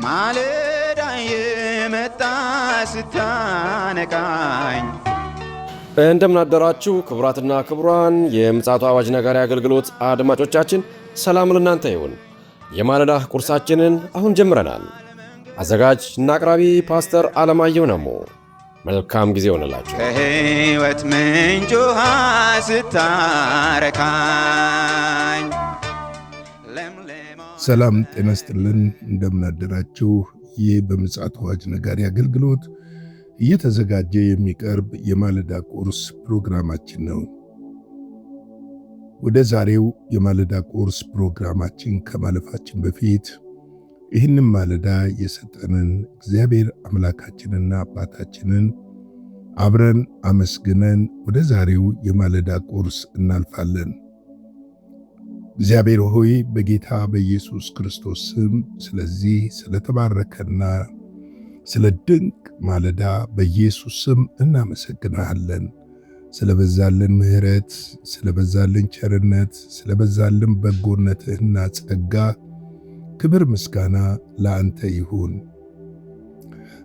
ማለዳ የመጣ ስታነቃኝ። እንደምን አደራችሁ ክቡራትና ክቡራን የምፅዓቱ አዋጅ ነጋሪ አገልግሎት አድማጮቻችን፣ ሰላም ለእናንተ ይሁን። የማለዳ ቁርሳችንን አሁን ጀምረናል። አዘጋጅ እና አቅራቢ ፓስተር አለማየሁ ነሞ። መልካም ጊዜ ሆነላችሁ። ከሕይወት ምንጭ ውሃ ስታረካኝ። ሰላም ጤና ይስጥልን። እንደምን አደራችሁ። ይህ በምፅዓቱ አዋጅ ነጋሪ አገልግሎት እየተዘጋጀ የሚቀርብ የማለዳ ቁርስ ፕሮግራማችን ነው። ወደ ዛሬው የማለዳ ቁርስ ፕሮግራማችን ከማለፋችን በፊት ይህንን ማለዳ የሰጠንን እግዚአብሔር አምላካችንና አባታችንን አብረን አመስግነን ወደ ዛሬው የማለዳ ቁርስ እናልፋለን። እግዚአብሔር ሆይ በጌታ በኢየሱስ ክርስቶስ ስም ስለዚህ ስለተባረከና ስለ ድንቅ ማለዳ በኢየሱስ ስም እናመሰግናለን። ስለበዛልን ምሕረት፣ ስለበዛልን ቸርነት፣ ስለበዛልን በጎነትህና ጸጋ ክብር ምስጋና ለአንተ ይሁን።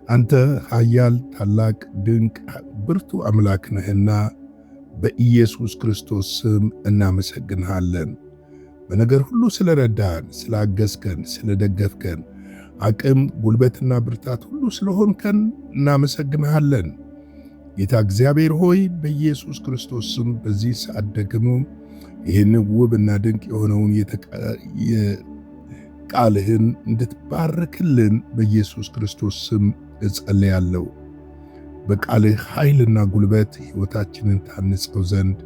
አንተ ኃያል ታላቅ ድንቅ ብርቱ አምላክ ነህና በኢየሱስ ክርስቶስ ስም እናመሰግንሃለን። በነገር ሁሉ ስለረዳን፣ ስላገዝከን፣ ስለደገፍከን አቅም ጉልበትና ብርታት ሁሉ ስለሆንከን እናመሰግንሃለን። ጌታ እግዚአብሔር ሆይ በኢየሱስ ክርስቶስ ስም በዚህ ሰዓት ደግሞ ይህን ውብና ድንቅ የሆነውን ቃልህን እንድትባርክልን በኢየሱስ ክርስቶስ ስም እጸልያለሁ። በቃልህ ኃይልና ጉልበት ሕይወታችንን ታንጸው ዘንድ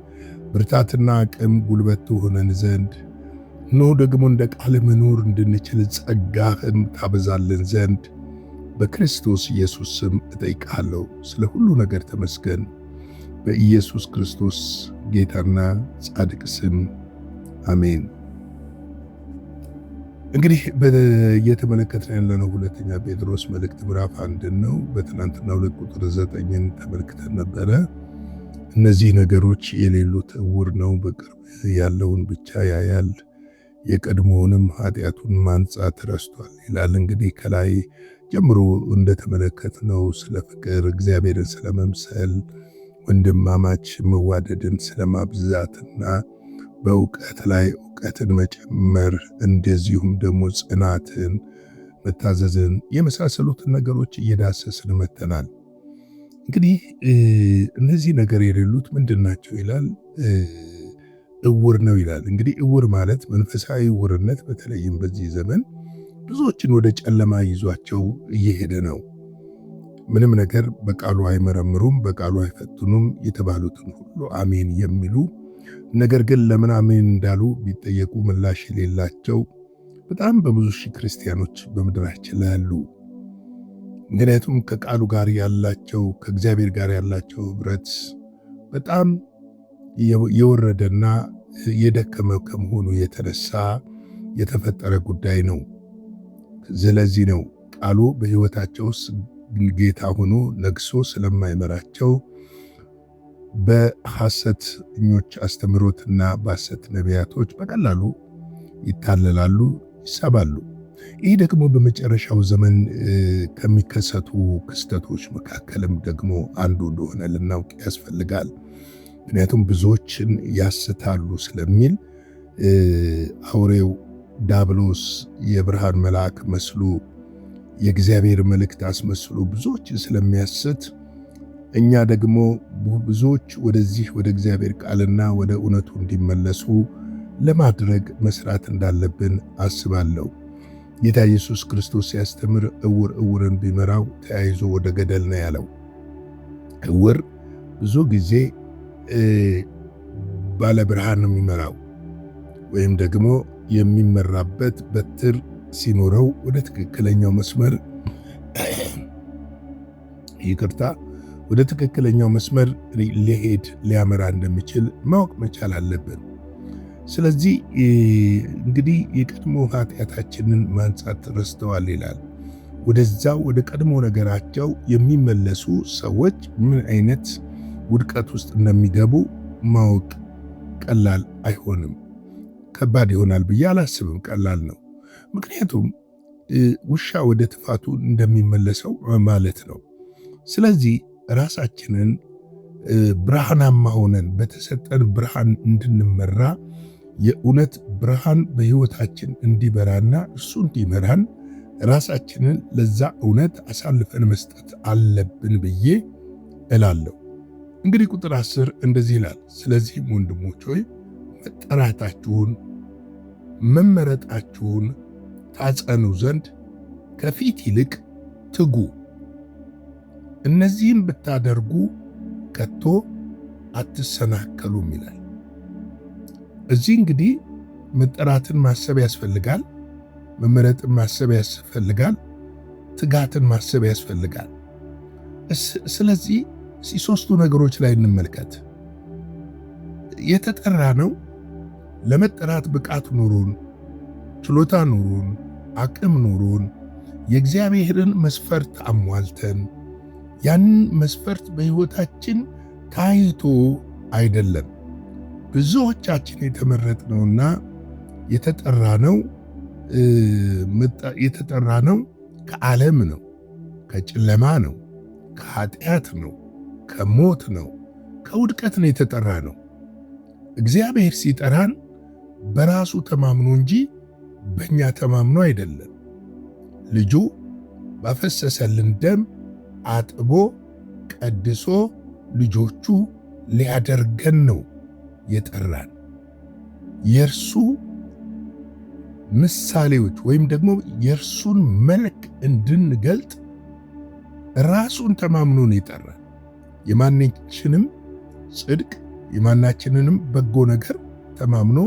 ብርታትና አቅም ጉልበት ትሆነን ዘንድ ደግሞ እንደ ቃል መኖር እንድንችል ጸጋህን ታበዛልን ዘንድ በክርስቶስ ኢየሱስ ስም እጠይቃለሁ። ስለ ሁሉ ነገር ተመስገን። በኢየሱስ ክርስቶስ ጌታና ጻድቅ ስም አሜን። እንግዲህ እየተመለከትን ያለነው ሁለተኛ ጴጥሮስ መልእክት ምዕራፍ 1 ነው። በትናንትና 2 ቁጥር 9 ተመልክተን ነበረ። እነዚህ ነገሮች የሌሉት ዕውር ነው፣ በቅርብ ያለውን ብቻ ያያል፣ የቀድሞውንም ኃጢአቱን ማንጻት ረስቷል ይላል። እንግዲህ ከላይ ጀምሮ እንደተመለከትነው ስለ ፍቅር፣ እግዚአብሔርን ስለመምሰል፣ ወንድማማች መዋደድን ስለማብዛትና በእውቀት ላይ እውቀትን መጨመር፣ እንደዚሁም ደግሞ ጽናትን፣ መታዘዝን የመሳሰሉትን ነገሮች እየዳሰስን መተናል። እንግዲህ እነዚህ ነገር የሌሉት ምንድናቸው ይላል? ዕውር ነው ይላል። እንግዲህ ዕውር ማለት መንፈሳዊ ዕውርነት በተለይም በዚህ ዘመን ብዙዎችን ወደ ጨለማ ይዟቸው እየሄደ ነው። ምንም ነገር በቃሉ አይመረምሩም፣ በቃሉ አይፈትኑም። የተባሉትን ሁሉ አሜን የሚሉ ነገር ግን ለምን አሜን እንዳሉ ቢጠየቁ ምላሽ የሌላቸው በጣም በብዙ ሺህ ክርስቲያኖች በምድራችን ላይ አሉ። ምክንያቱም ከቃሉ ጋር ያላቸው ከእግዚአብሔር ጋር ያላቸው ኅብረት በጣም የወረደና የደከመ ከመሆኑ የተነሳ የተፈጠረ ጉዳይ ነው። ስለዚህ ነው ቃሉ በሕይወታቸው ውስጥ ጌታ ሆኖ ነግሶ ስለማይመራቸው በሐሰተኞች አስተምሮትና በሐሰት ነቢያቶች በቀላሉ ይታለላሉ፣ ይሳባሉ። ይህ ደግሞ በመጨረሻው ዘመን ከሚከሰቱ ክስተቶች መካከልም ደግሞ አንዱ እንደሆነ ልናውቅ ያስፈልጋል። ምክንያቱም ብዙዎችን ያስታሉ ስለሚል አውሬው ዲያብሎስ የብርሃን መልአክ መስሎ የእግዚአብሔር መልእክት አስመስሎ ብዙዎችን ስለሚያስት እኛ ደግሞ ብዙዎች ወደዚህ ወደ እግዚአብሔር ቃልና ወደ እውነቱ እንዲመለሱ ለማድረግ መስራት እንዳለብን አስባለሁ። ጌታ ኢየሱስ ክርስቶስ ሲያስተምር ዕውር ዕውርን ቢመራው ተያይዞ ወደ ገደል ነው ያለው። ዕውር ብዙ ጊዜ ባለ ብርሃን ነው የሚመራው፣ ወይም ደግሞ የሚመራበት በትር ሲኖረው ወደ ትክክለኛው መስመር ወደ ትክክለኛው መስመር ሊያመራ እንደሚችል ማወቅ መቻል አለብን። ስለዚህ እንግዲህ የቀድሞ ኃጢአታችንን ማንጻት ረስተዋል ይላል። ወደዛው ወደ ቀድሞ ነገራቸው የሚመለሱ ሰዎች ምን አይነት ውድቀት ውስጥ እንደሚገቡ ማወቅ ቀላል አይሆንም። ከባድ ይሆናል ብዬ አላስብም። ቀላል ነው። ምክንያቱም ውሻ ወደ ትፋቱ እንደሚመለሰው ማለት ነው። ስለዚህ ራሳችንን ብርሃናማ ሆነን በተሰጠን ብርሃን እንድንመራ የእውነት ብርሃን በሕይወታችን እንዲበራና እርሱ እንዲመራን ራሳችንን ለዛ እውነት አሳልፈን መስጠት አለብን ብዬ እላለሁ። እንግዲህ ቁጥር 10 እንደዚህ ይላል፣ ስለዚህም ወንድሞች ሆይ መጠራታችሁን መመረጣችሁን ታጸኑ ዘንድ ከፊት ይልቅ ትጉ። እነዚህም ብታደርጉ ከቶ አትሰናከሉም ይላል። እዚህ እንግዲህ መጠራትን ማሰብ ያስፈልጋል፣ መመረጥን ማሰብ ያስፈልጋል፣ ትጋትን ማሰብ ያስፈልጋል። ስለዚህ ሶስቱ ነገሮች ላይ እንመልከት። የተጠራ ነው ለመጠራት ብቃት ኑሩን፣ ችሎታ ኑሩን፣ አቅም ኑሩን፣ የእግዚአብሔርን መስፈርት አሟልተን ያንን መስፈርት በሕይወታችን ታይቶ አይደለም። ብዙዎቻችን የተመረጥነውና የተጠራነው ከዓለም ነው፣ ከጨለማ ነው፣ ከኃጢአት ነው፣ ከሞት ነው፣ ከውድቀት ነው የተጠራነው። እግዚአብሔር ሲጠራን በራሱ ተማምኖ እንጂ በእኛ ተማምኖ አይደለም። ልጁ ባፈሰሰልን ደም አጥቦ ቀድሶ ልጆቹ ሊያደርገን ነው የጠራን። የእርሱ ምሳሌዎች ወይም ደግሞ የእርሱን መልክ እንድንገልጥ ራሱን ተማምኖ ነው የጠራን። የማናችንም ጽድቅ የማናችንንም በጎ ነገር ተማምኖ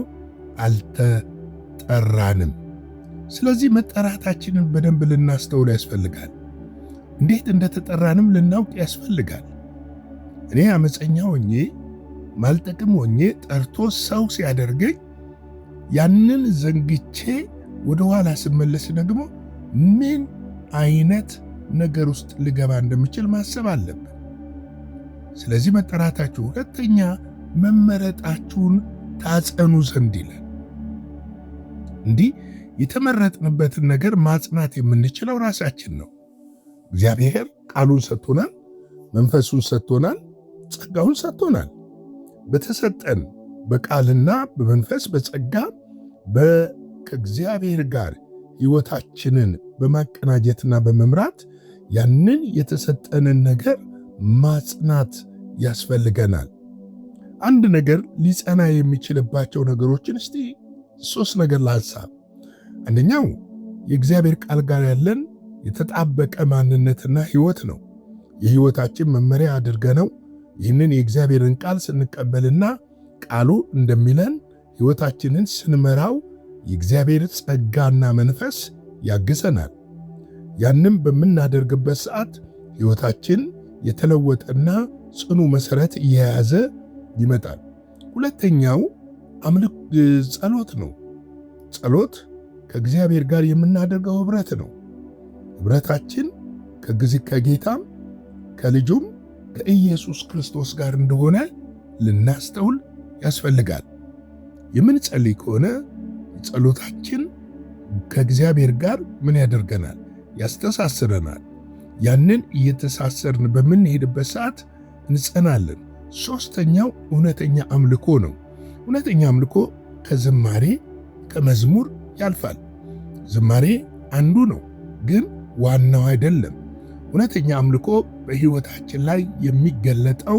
አልተጠራንም። ስለዚህ መጠራታችንን በደንብ ልናስተውል ያስፈልጋል። እንዴት እንደተጠራንም ልናውቅ ያስፈልጋል። እኔ አመፀኛ ሆኜ ማልጠቅም ሆኜ ጠርቶ ሰው ሲያደርገኝ ያንን ዘንግቼ ወደ ኋላ ስመለስ ደግሞ ምን አይነት ነገር ውስጥ ልገባ እንደምችል ማሰብ አለብን። ስለዚህ መጠራታችሁ፣ ሁለተኛ መመረጣችሁን ታጸኑ ዘንድ ይላል። እንዲህ የተመረጥንበትን ነገር ማጽናት የምንችለው ራሳችን ነው። እግዚአብሔር ቃሉን ሰጥቶናል፣ መንፈሱን ሰጥቶናል፣ ጸጋውን ሰጥቶናል። በተሰጠን በቃልና በመንፈስ በጸጋ ከእግዚአብሔር ጋር ሕይወታችንን በማቀናጀትና በመምራት ያንን የተሰጠንን ነገር ማጽናት ያስፈልገናል። አንድ ነገር ሊጸና የሚችልባቸው ነገሮችን እስቲ 3 ነገር ላንሳብ። አንደኛው የእግዚአብሔር ቃል ጋር ያለን የተጣበቀ ማንነትና ሕይወት ነው። የሕይወታችን መመሪያ አድርገነው ይህንን የእግዚአብሔርን ቃል ስንቀበልና ቃሉ እንደሚለን ሕይወታችንን ስንመራው የእግዚአብሔር ጸጋና መንፈስ ያግዘናል። ያንም በምናደርግበት ሰዓት ሕይወታችን የተለወጠና ጽኑ መሠረት እየያዘ ይመጣል። ሁለተኛው ጸሎት ነው። ጸሎት ከእግዚአብሔር ጋር የምናደርገው ኅብረት ነው። ኅብረታችን ከጌታም ከልጁም ከኢየሱስ ክርስቶስ ጋር እንደሆነ ልናስተውል ያስፈልጋል። የምንጸልይ ከሆነ ጸሎታችን ከእግዚአብሔር ጋር ምን ያደርገናል? ያስተሳስረናል። ያንን እየተሳሰርን በምንሄድበት ሰዓት እንጸናለን። ሦስተኛው እውነተኛ አምልኮ ነው። እውነተኛ አምልኮ ከዝማሬ ከመዝሙር ያልፋል። ዝማሬ አንዱ ነው፣ ግን ዋናው አይደለም። እውነተኛ አምልኮ በሕይወታችን ላይ የሚገለጠው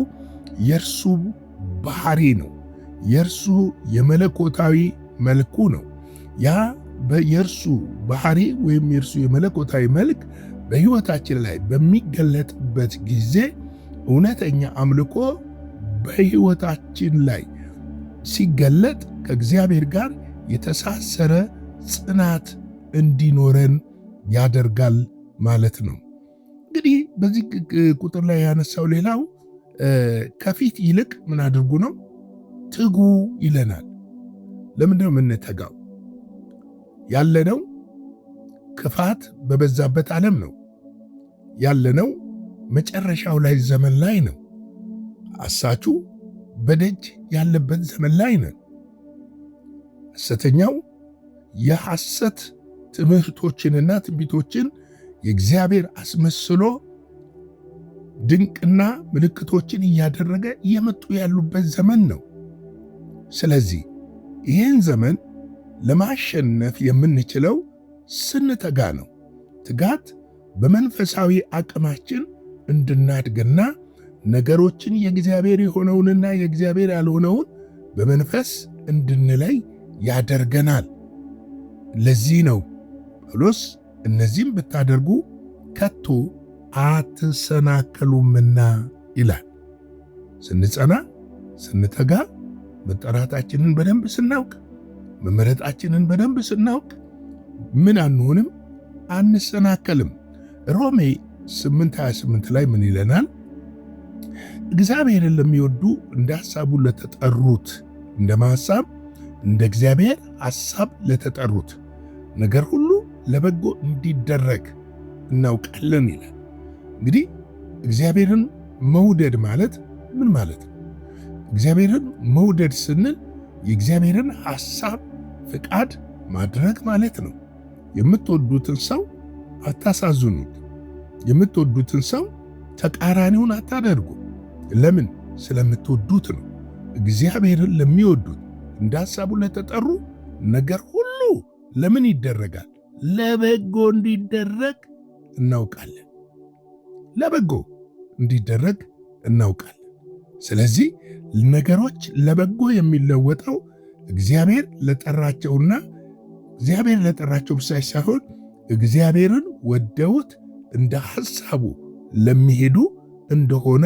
የእርሱ ባህሪ ነው። የእርሱ የመለኮታዊ መልኩ ነው። ያ የእርሱ ባህሪ ወይም የእርሱ የመለኮታዊ መልክ በሕይወታችን ላይ በሚገለጥበት ጊዜ እውነተኛ አምልኮ በሕይወታችን ላይ ሲገለጥ ከእግዚአብሔር ጋር የተሳሰረ ጽናት እንዲኖረን ያደርጋል ማለት ነው። እንግዲህ በዚህ ቁጥር ላይ ያነሳው ሌላው ከፊት ይልቅ ምን አድርጉ ነው? ትጉ ይለናል። ለምንድነው የምንተጋው? ያለነው ክፋት በበዛበት ዓለም ነው። ያለነው መጨረሻው ላይ ዘመን ላይ ነው። አሳቹ በደጅ ያለበት ዘመን ላይ ነን። ሐሰተኛው የሐሰት ትምህርቶችንና ትንቢቶችን የእግዚአብሔር አስመስሎ ድንቅና ምልክቶችን እያደረገ እየመጡ ያሉበት ዘመን ነው። ስለዚህ ይህን ዘመን ለማሸነፍ የምንችለው ስንተጋ ነው። ትጋት በመንፈሳዊ አቅማችን እንድናድግና ነገሮችን የእግዚአብሔር የሆነውንና የእግዚአብሔር ያልሆነውን በመንፈስ እንድንለይ ያደርገናል። ለዚህ ነው ጳውሎስ እነዚህም ብታደርጉ ከቶ አትሰናከሉምና ይላል። ስንጸና፣ ስንተጋ፣ መጠራታችንን በደንብ ስናውቅ፣ መመረጣችንን በደንብ ስናውቅ ምን አንሆንም? አንሰናከልም። ሮሜ 8:28 ላይ ምን ይለናል? እግዚአብሔርን ለሚወዱ እንደ ሐሳቡ ለተጠሩት እንደ ሐሳብ እንደ እግዚአብሔር ሐሳብ ለተጠሩት ነገር ሁሉ ለበጎ እንዲደረግ እናውቃለን ይላል። እንግዲህ እግዚአብሔርን መውደድ ማለት ምን ማለት ነው? እግዚአብሔርን መውደድ ስንል የእግዚአብሔርን ሐሳብ ፍቃድ ማድረግ ማለት ነው። የምትወዱትን ሰው አታሳዝኑት። የምትወዱትን ሰው ተቃራኒውን አታደርጉ። ለምን? ስለምትወዱት ነው። እግዚአብሔርን ለሚወዱት እንደ ሐሳቡ ለተጠሩ ነገር ሁሉ ለምን ይደረጋል? ለበጎ እንዲደረግ እናውቃለን። ለበጎ እንዲደረግ እናውቃለን። ስለዚህ ነገሮች ለበጎ የሚለወጠው እግዚአብሔር ለጠራቸውና እግዚአብሔር ለጠራቸው ብቻ ሳይሆን እግዚአብሔርን ወደውት እንደ ሐሳቡ ለሚሄዱ እንደሆነ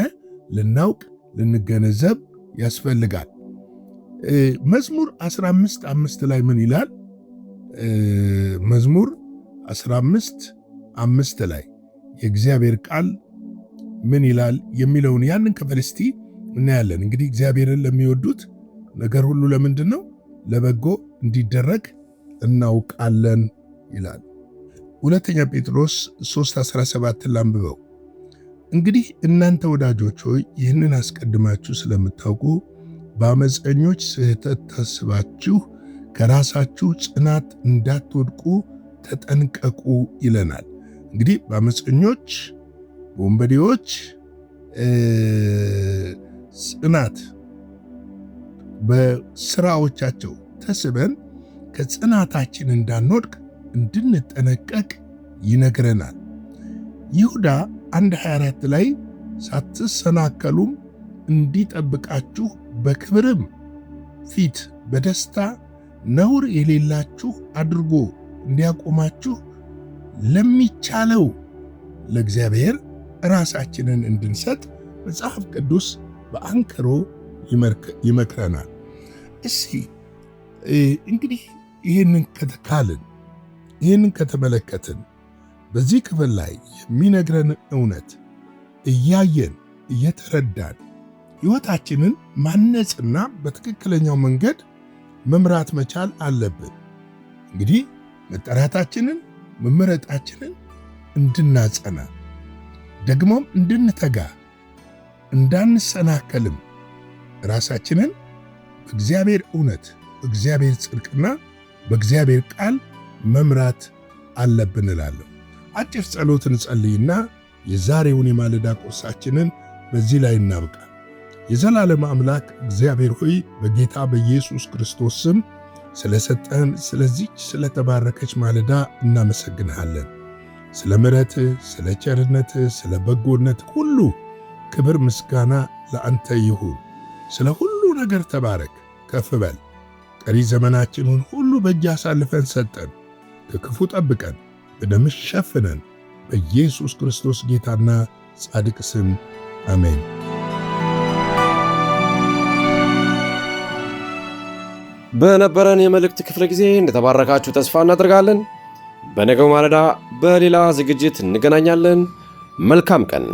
ልናውቅ ልንገነዘብ ያስፈልጋል። መዝሙር 15:5 ላይ ምን ይላል? መዝሙር 15:5 ላይ የእግዚአብሔር ቃል ምን ይላል የሚለውን ያንን ክፍል እስቲ እናያለን። እንግዲህ እግዚአብሔርን ለሚወዱት ነገር ሁሉ ለምንድን ነው? ለበጎ እንዲደረግ እናውቃለን ይላል። ሁለተኛ ጴጥሮስ 3:17 ላንብበው። እንግዲህ እናንተ ወዳጆች ሆይ ይህንን አስቀድማችሁ ስለምታውቁ በአመፀኞች ስህተት ታስባችሁ ከራሳችሁ ጽናት እንዳትወድቁ ተጠንቀቁ ይለናል። እንግዲህ በአመፀኞች በወንበዴዎች ጽናት በስራዎቻቸው ተስበን ከጽናታችን እንዳንወድቅ እንድንጠነቀቅ ይነግረናል። ይሁዳ 1:24 ላይ ሳትሰናከሉም እንዲጠብቃችሁ በክብርም ፊት በደስታ ነውር የሌላችሁ አድርጎ እንዲያቆማችሁ ለሚቻለው ለእግዚአብሔር ራሳችንን እንድንሰጥ መጽሐፍ ቅዱስ በአንክሮ ይመክረናል። እስኪ እንግዲህ ይህንን ከተካልን ይህንን ከተመለከትን በዚህ ክፍል ላይ የሚነግረን እውነት እያየን እየተረዳን ሕይወታችንን ማነጽና በትክክለኛው መንገድ መምራት መቻል አለብን። እንግዲህ መጠራታችንን መመረጣችንን እንድናጸና ደግሞም እንድንተጋ እንዳንሰናከልም ራሳችንን በእግዚአብሔር እውነት በእግዚአብሔር ጽድቅና በእግዚአብሔር ቃል መምራት አለብን እላለሁ። አጭር ጸሎት እንጸልይና የዛሬውን የማለዳ ቁርሳችንን በዚህ ላይ እናብቃ። የዘላለም አምላክ እግዚአብሔር ሆይ በጌታ በኢየሱስ ክርስቶስ ስም ስለሰጠን ስለዚች ስለተባረከች ማለዳ እናመሰግንሃለን። ስለ ምሕረትህ፣ ስለ ቸርነትህ፣ ስለ በጎነትህ ሁሉ ክብር ምስጋና ለአንተ ይሁን። ስለ ሁሉ ነገር ተባረክ፣ ከፍ በል። ቀሪ ዘመናችንን ሁሉ በእጅ አሳልፈን ሰጠን። ከክፉ ጠብቀን፣ በደምህ ሸፍነን። በኢየሱስ ክርስቶስ ጌታና ጻድቅ ስም አሜን። በነበረን የመልእክት ክፍለ ጊዜ እንደተባረካችሁ ተስፋ እናደርጋለን። በነገው ማለዳ በሌላ ዝግጅት እንገናኛለን። መልካም ቀን።